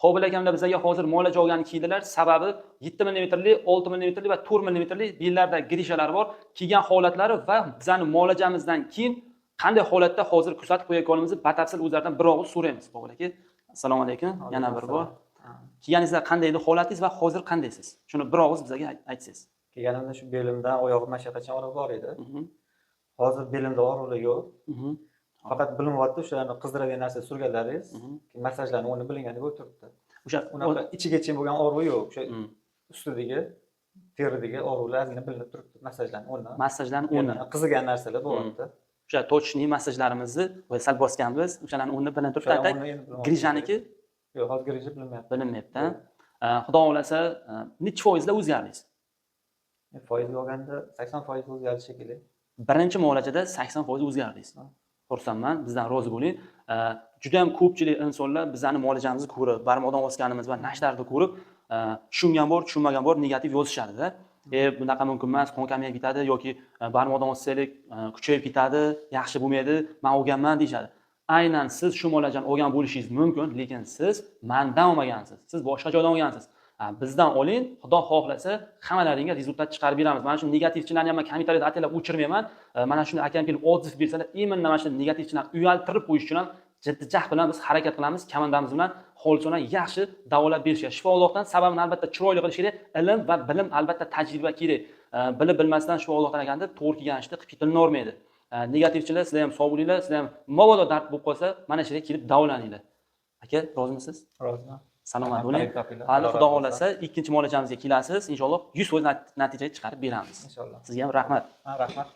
Qobil akamlar bizga hozir muolaja olgani kiydilar. Sababi 7 mmli, 6 mmli va 4 mmli bellarda grishalar bor. Kiygan holatlari va bizning muolajamizdan keyin qanday holatda hozir kuzatib qo'yayotganimizni batafsil o'zlaridan bir og'iz so'raymiz. Qobil aka, assalomu alaykum. Yana bir bor. Kiyganingizda qanday edi holatingiz va hozir qandaysiz? Shuni bir og'iz bizga aytsangiz. Kelganimda shu belimdan oyog'im mana shu yergacha og'riq bor edi. Hozir belimda og'riqlik yo'q. Faqat bilinyapti o'shalarni qizdiradigan narsa surganlaringiz, massajlarni o'rni bilingan deb o'tiribdi. O'sha unaqa ichigacha bo'lgan og'riq yo'q. O'sha ustidagi teridagi og'riqlar ozgina bilinib turibdi massajlarni o'rni. Massajlarni o'rni. Qizigan narsalar bo'lyapti. O'sha точный massajlarimizni sal bosganmiz. O'shalarni o'rni bilinib turibdi. Grishaniki yo'q, hozir grisha bilinmayapti. Bilinmayapti. Xudo xolasa, necha foizda o'zgardingiz? Foizga olganda 80% o'zgardi shekilli. Birinchi muolajada 80% o'zgardingiz. Xursandman, bizdan rozi bo'ling. Juda ham ko'pchilik insonlar bizning muolajamizni ko'rib, barmoqdan osganimiz va nashrlarni ko'rib, tushungan bor, tushunmagan bor, negativ yozishadi-da. Bunaqa mumkin emas, qon kamayib ketadi yoki barmoqdan ossaylik kuchayib ketadi, yaxshi bo'lmaydi, men olganman deyshadi. Aynan siz shu muolajani olgan bo'lishingiz mumkin, lekin siz mendan olmagansiz. Siz boshqa joydan olgansiz. Bizdan oling, Xudo xohlasa, hammalaringga rezultat chiqarib beramiz. Mana shu negativchilarni ham kommentariyada atalab o'chirmayman. Mana shuni akam kelib odziv bersalar, imенно mana shu negativchilarni uyaltirib qo'yish uchun ham jiddiy jahd bilan biz harakat qilamiz. Komandamiz bilan xolisona yaxshi davolab berishga. Shifo Allohdan, sababini albatta chiroyli qilish kerak. Ilm va bilim albatta tajriba kerak. Bilib bilmasdan shifo Allohdan ekanda to'g'ri kelgan ishni qilib ketilavermaydi. Negativchilar, sizlar ham sog' bo'linglar, sizlar ham mabodo dard bo'lib qolsa, mana shu yerga kelib davolaninglar. Aka, rozimisiz? Roziman. Salomat bo'ling. Hali Xudo xolasa ikkinchi muolajamizga kelasiz. Inshaalloh 100% natija chiqarib beramiz. Inshaalloh. Sizga ham rahmat. Rahmat.